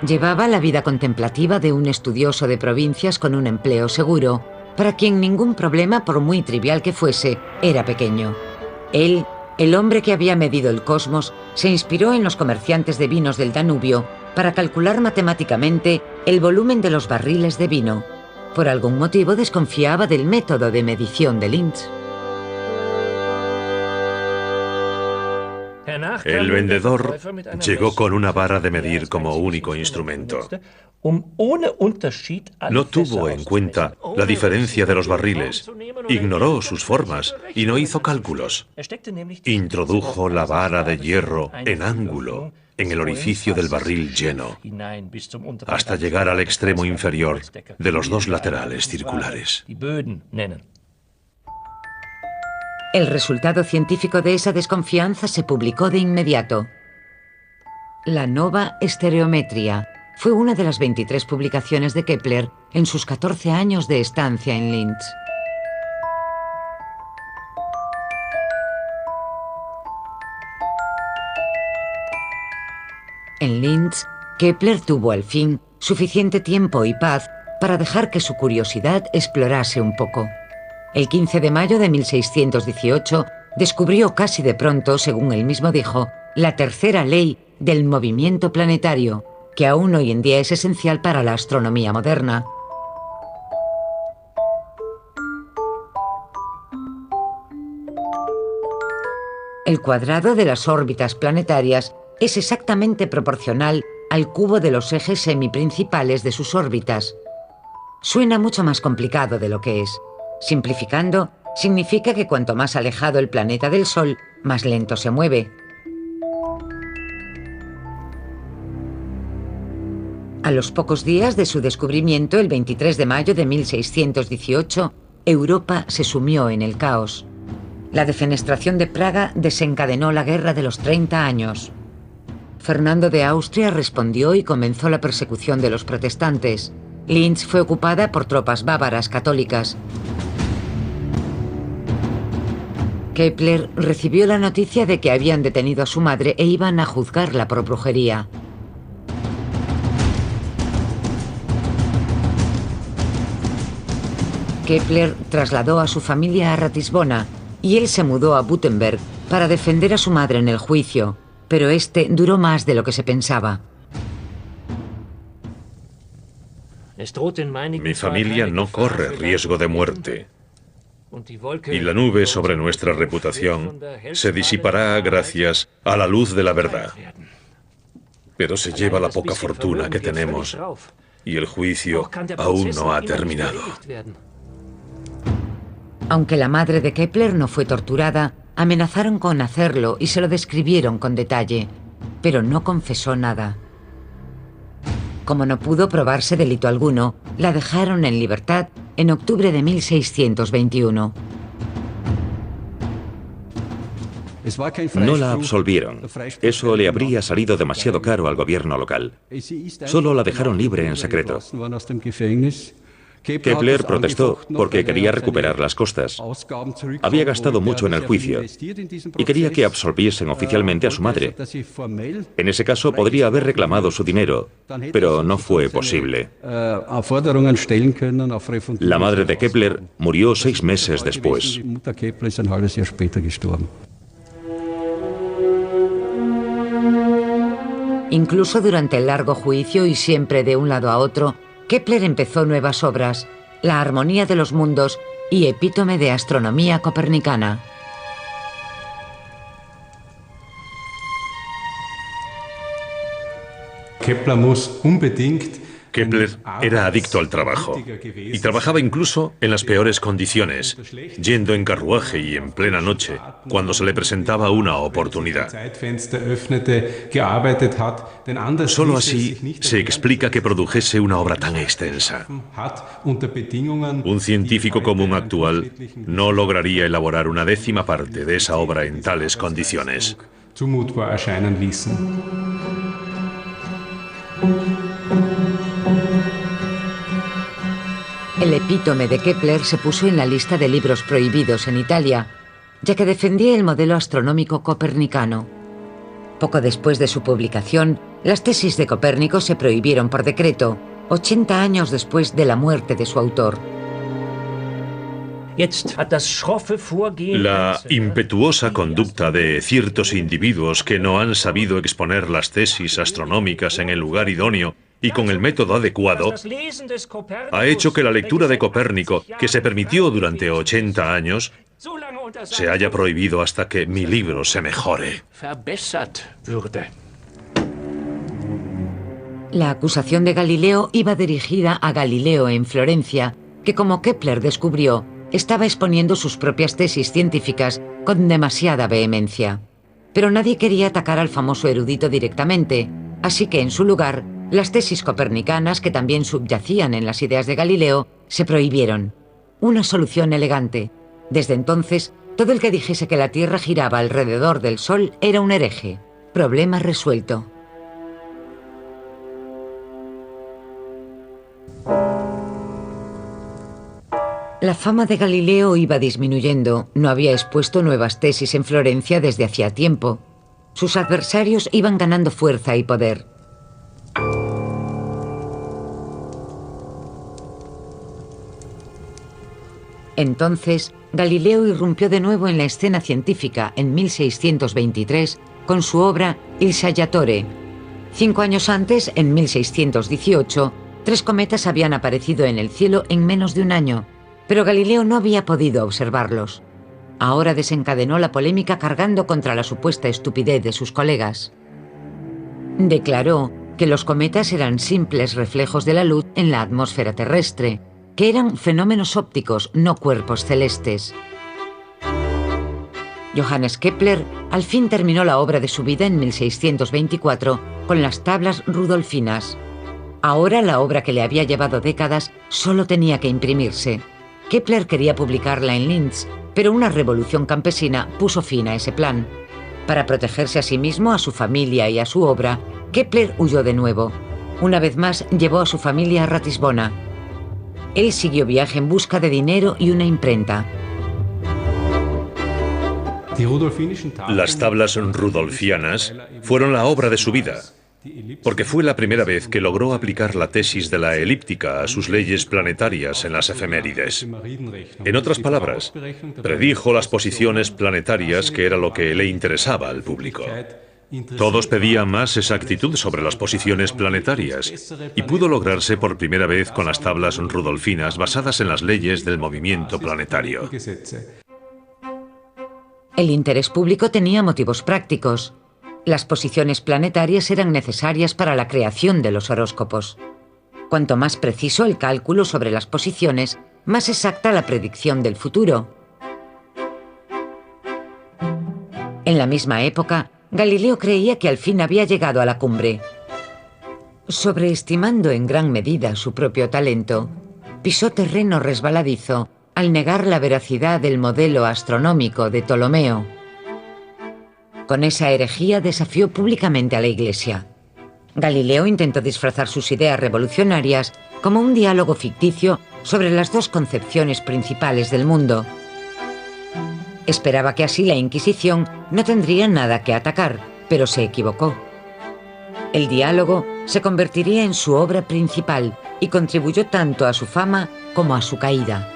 Llevaba la vida contemplativa de un estudioso de provincias con un empleo seguro, para quien ningún problema, por muy trivial que fuese, era pequeño. Él, el hombre que había medido el cosmos, se inspiró en los comerciantes de vinos del Danubio para calcular matemáticamente el volumen de los barriles de vino. Por algún motivo desconfiaba del método de medición de Linz. El vendedor llegó con una vara de medir como único instrumento. No tuvo en cuenta la diferencia de los barriles, ignoró sus formas y no hizo cálculos. Introdujo la vara de hierro en ángulo en el orificio del barril lleno, hasta llegar al extremo inferior de los dos laterales circulares. El resultado científico de esa desconfianza se publicó de inmediato. La Nova Estereometria fue una de las 23 publicaciones de Kepler en sus 14 años de estancia en Linz. En Linz, Kepler tuvo al fin suficiente tiempo y paz para dejar que su curiosidad explorase un poco. El 15 de mayo de 1618 descubrió casi de pronto, según él mismo dijo, la tercera ley del movimiento planetario, que aún hoy en día es esencial para la astronomía moderna. El cuadrado de las órbitas planetarias es exactamente proporcional al cubo de los ejes semiprincipales de sus órbitas. Suena mucho más complicado de lo que es. Simplificando, significa que cuanto más alejado el planeta del Sol, más lento se mueve. A los pocos días de su descubrimiento, el 23 de mayo de 1618, Europa se sumió en el caos. La defenestración de Praga desencadenó la Guerra de los 30 años. Fernando de Austria respondió y comenzó la persecución de los protestantes. Linz fue ocupada por tropas bávaras católicas. Kepler recibió la noticia de que habían detenido a su madre e iban a juzgarla por brujería. Kepler trasladó a su familia a Ratisbona y él se mudó a Württemberg para defender a su madre en el juicio, pero este duró más de lo que se pensaba. Mi familia no corre riesgo de muerte. Y la nube sobre nuestra reputación se disipará gracias a la luz de la verdad. Pero se lleva la poca fortuna que tenemos y el juicio aún no ha terminado. Aunque la madre de Kepler no fue torturada, amenazaron con hacerlo y se lo describieron con detalle, pero no confesó nada. Como no pudo probarse delito alguno, la dejaron en libertad en octubre de 1621. No la absolvieron. Eso le habría salido demasiado caro al gobierno local. Solo la dejaron libre en secreto. Kepler protestó porque quería recuperar las costas. Había gastado mucho en el juicio y quería que absolviesen oficialmente a su madre. En ese caso podría haber reclamado su dinero, pero no fue posible. La madre de Kepler murió 6 meses después. Incluso durante el largo juicio y siempre de un lado a otro, Kepler empezó nuevas obras, La armonía de los mundos y Epítome de astronomía copernicana. Kepler era adicto al trabajo y trabajaba incluso en las peores condiciones, yendo en carruaje y en plena noche, cuando se le presentaba una oportunidad. Solo así se explica que produjese una obra tan extensa. Un científico común actual no lograría elaborar una 10ª parte de esa obra en tales condiciones. El Epítome de Kepler se puso en la lista de libros prohibidos en Italia, ya que defendía el modelo astronómico copernicano. Poco después de su publicación, las tesis de Copérnico se prohibieron por decreto, 80 años después de la muerte de su autor. La impetuosa conducta de ciertos individuos que no han sabido exponer las tesis astronómicas en el lugar idóneo y con el método adecuado ha hecho que la lectura de Copérnico, que se permitió durante 80 años, se haya prohibido hasta que mi libro se mejore. La acusación de Galileo iba dirigida a Galileo en Florencia, que como Kepler descubrió, estaba exponiendo sus propias tesis científicas con demasiada vehemencia. Pero nadie quería atacar al famoso erudito directamente, así que en su lugar, las tesis copernicanas, que también subyacían en las ideas de Galileo, se prohibieron. Una solución elegante. Desde entonces, todo el que dijese que la Tierra giraba alrededor del Sol era un hereje. Problema resuelto. La fama de Galileo iba disminuyendo. No había expuesto nuevas tesis en Florencia desde hacía tiempo. Sus adversarios iban ganando fuerza y poder. Entonces, Galileo irrumpió de nuevo en la escena científica en 1623 con su obra Il Saggiatore. 5 años antes, en 1618, 3 cometas habían aparecido en el cielo en menos de un año, pero Galileo no había podido observarlos. Ahora desencadenó la polémica cargando contra la supuesta estupidez de sus colegas. Declaró que los cometas eran simples reflejos de la luz en la atmósfera terrestre, que eran fenómenos ópticos, no cuerpos celestes. Johannes Kepler al fin terminó la obra de su vida en 1624 con las tablas rudolfinas. Ahora la obra que le había llevado décadas solo tenía que imprimirse. Kepler quería publicarla en Linz, pero una revolución campesina puso fin a ese plan. Para protegerse a sí mismo, a su familia y a su obra, Kepler huyó de nuevo. Una vez más llevó a su familia a Ratisbona. Él siguió viaje en busca de dinero y una imprenta. Las tablas rudolfianas fueron la obra de su vida, porque fue la primera vez que logró aplicar la tesis de la elíptica a sus leyes planetarias en las efemérides. En otras palabras, predijo las posiciones planetarias, que era lo que le interesaba al público. Todos pedían más exactitud sobre las posiciones planetarias y pudo lograrse por primera vez con las tablas rudolfinas basadas en las leyes del movimiento planetario. El interés público tenía motivos prácticos. Las posiciones planetarias eran necesarias para la creación de los horóscopos. Cuanto más preciso el cálculo sobre las posiciones, más exacta la predicción del futuro. En la misma época, Galileo creía que al fin había llegado a la cumbre. Sobreestimando en gran medida su propio talento, pisó terreno resbaladizo al negar la veracidad del modelo astronómico de Ptolomeo. Con esa herejía desafió públicamente a la Iglesia. Galileo intentó disfrazar sus ideas revolucionarias como un diálogo ficticio sobre las dos concepciones principales del mundo. Esperaba que así la Inquisición no tendría nada que atacar, pero se equivocó. El diálogo se convertiría en su obra principal y contribuyó tanto a su fama como a su caída.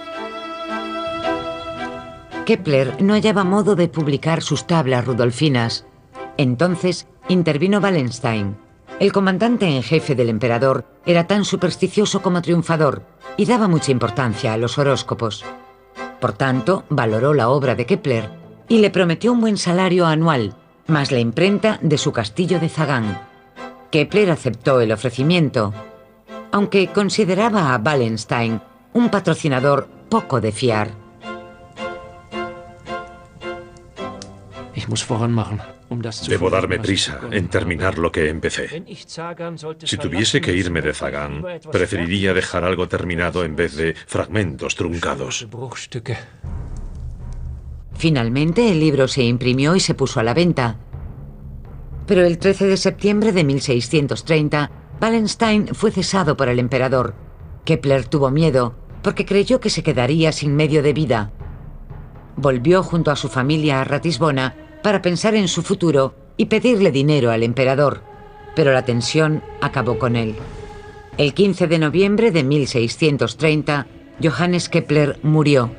Kepler no hallaba modo de publicar sus tablas rudolfinas. Entonces intervino Wallenstein. El comandante en jefe del emperador era tan supersticioso como triunfador y daba mucha importancia a los horóscopos. Por tanto, valoró la obra de Kepler y le prometió un buen salario anual, más la imprenta de su castillo de Zagán. Kepler aceptó el ofrecimiento, aunque consideraba a Wallenstein un patrocinador poco de fiar. Debo darme prisa en terminar lo que empecé. Si tuviese que irme de Zagán, preferiría dejar algo terminado en vez de fragmentos truncados. Finalmente, el libro se imprimió y se puso a la venta. Pero el 13 de septiembre de 1630, Wallenstein fue cesado por el emperador. Kepler tuvo miedo, porque creyó que se quedaría sin medio de vida. Volvió junto a su familia a Ratisbona para pensar en su futuro y pedirle dinero al emperador, pero la tensión acabó con él. El 15 de noviembre de 1630, Johannes Kepler murió.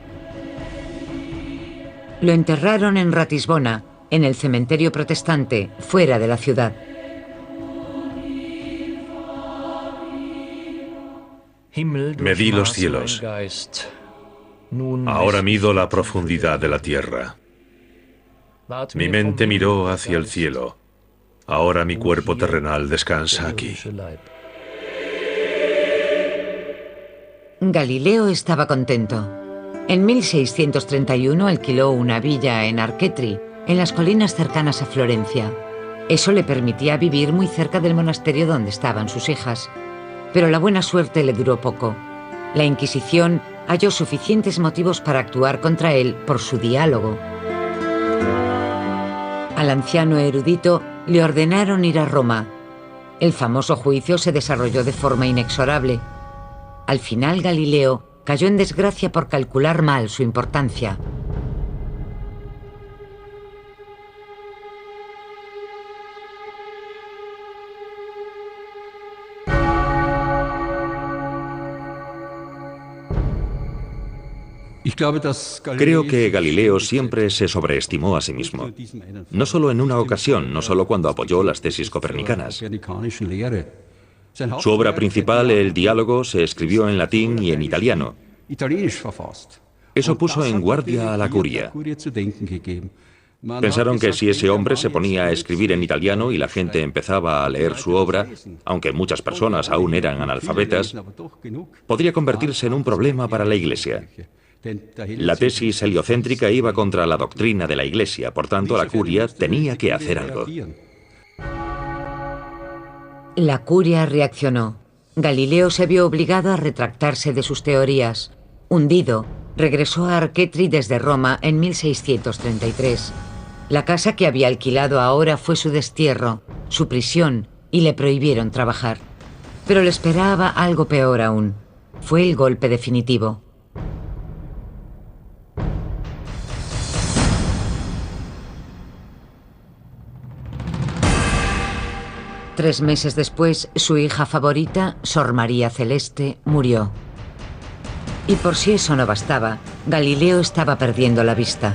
Lo enterraron en Ratisbona, en el cementerio protestante, fuera de la ciudad. Medí los cielos Ahora mido la profundidad de la tierra. Mi mente miró hacia el cielo. Ahora mi cuerpo terrenal descansa aquí. Galileo estaba contento. En 1631 alquiló una villa en Arcetri, en las colinas cercanas a Florencia. Eso le permitía vivir muy cerca del monasterio donde estaban sus hijas. Pero la buena suerte le duró poco. La Inquisición halló suficientes motivos para actuar contra él por su diálogo. Al anciano erudito le ordenaron ir a Roma. El famoso juicio se desarrolló de forma inexorable. Al final, Galileo cayó en desgracia por calcular mal su importancia. Creo que Galileo siempre se sobreestimó a sí mismo. No solo en una ocasión, no solo cuando apoyó las tesis copernicanas. Su obra principal, El Diálogo, se escribió en latín y en italiano. Eso puso en guardia a la curia. Pensaron que si ese hombre se ponía a escribir en italiano y la gente empezaba a leer su obra, aunque muchas personas aún eran analfabetas, podría convertirse en un problema para la Iglesia. La tesis heliocéntrica iba contra la doctrina de la Iglesia, por tanto la curia tenía que hacer algo. La curia reaccionó. Galileo se vio obligado a retractarse de sus teorías. Hundido, regresó a Arcetri desde Roma en 1633. La casa que había alquilado ahora fue su destierro, su prisión, y le prohibieron trabajar. Pero le esperaba algo peor aún. Fue el golpe definitivo. Tres meses después, su hija favorita, Sor María Celeste, murió. Y por si eso no bastaba, Galileo estaba perdiendo la vista.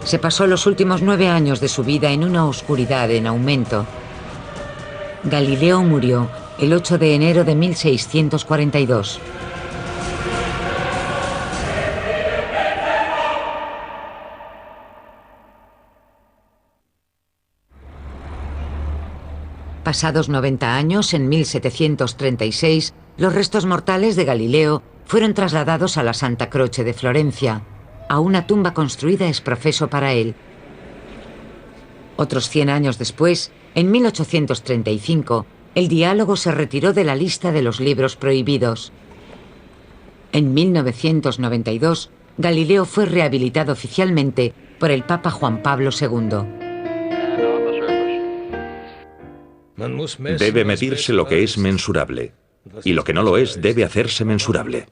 Se pasó los últimos 9 años de su vida en una oscuridad en aumento. Galileo murió el 8 de enero de 1642. Pasados 90 años, en 1736, los restos mortales de Galileo fueron trasladados a la Santa Croce de Florencia, a una tumba construida ex professo para él. Otros 100 años después, en 1835, el Diálogo se retiró de la lista de los libros prohibidos. En 1992, Galileo fue rehabilitado oficialmente por el Papa Juan Pablo II. Debe medirse lo que es mensurable, y lo que no lo es debe hacerse mensurable.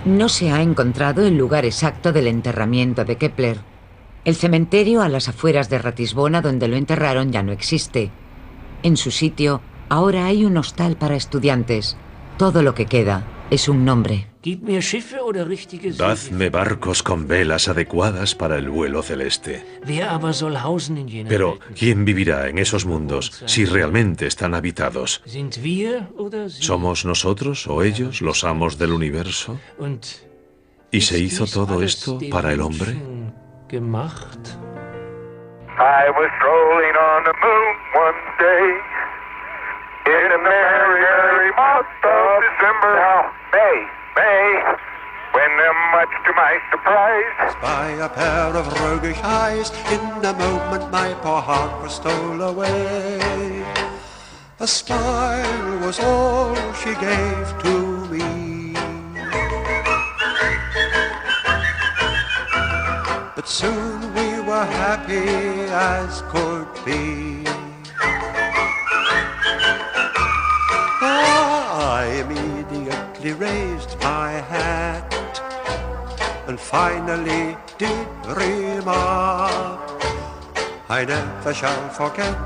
No se ha encontrado el lugar exacto del enterramiento de Kepler. El cementerio a las afueras de Ratisbona donde lo enterraron ya no existe. En su sitio, ahora hay un hostal para estudiantes. Todo lo que queda es un nombre. Dadme barcos con velas adecuadas para el vuelo celeste. Pero, ¿quién vivirá en esos mundos si realmente están habitados? ¿Somos nosotros o ellos los amos del universo? ¿Y se hizo todo esto para el hombre? I was strolling on the moon one day in a merry, merry month of December. Now, May, when much to my surprise, by a pair of roguish eyes, in a moment my poor heart was stole away. A smile was all she gave to me, but soon we were happy as could be. I immediately raised my hat and finally did remark, I never shall forget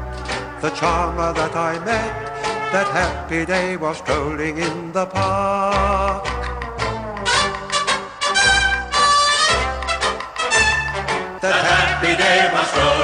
the charmer that I met. That happy day was strolling in the park. That happy day was strolling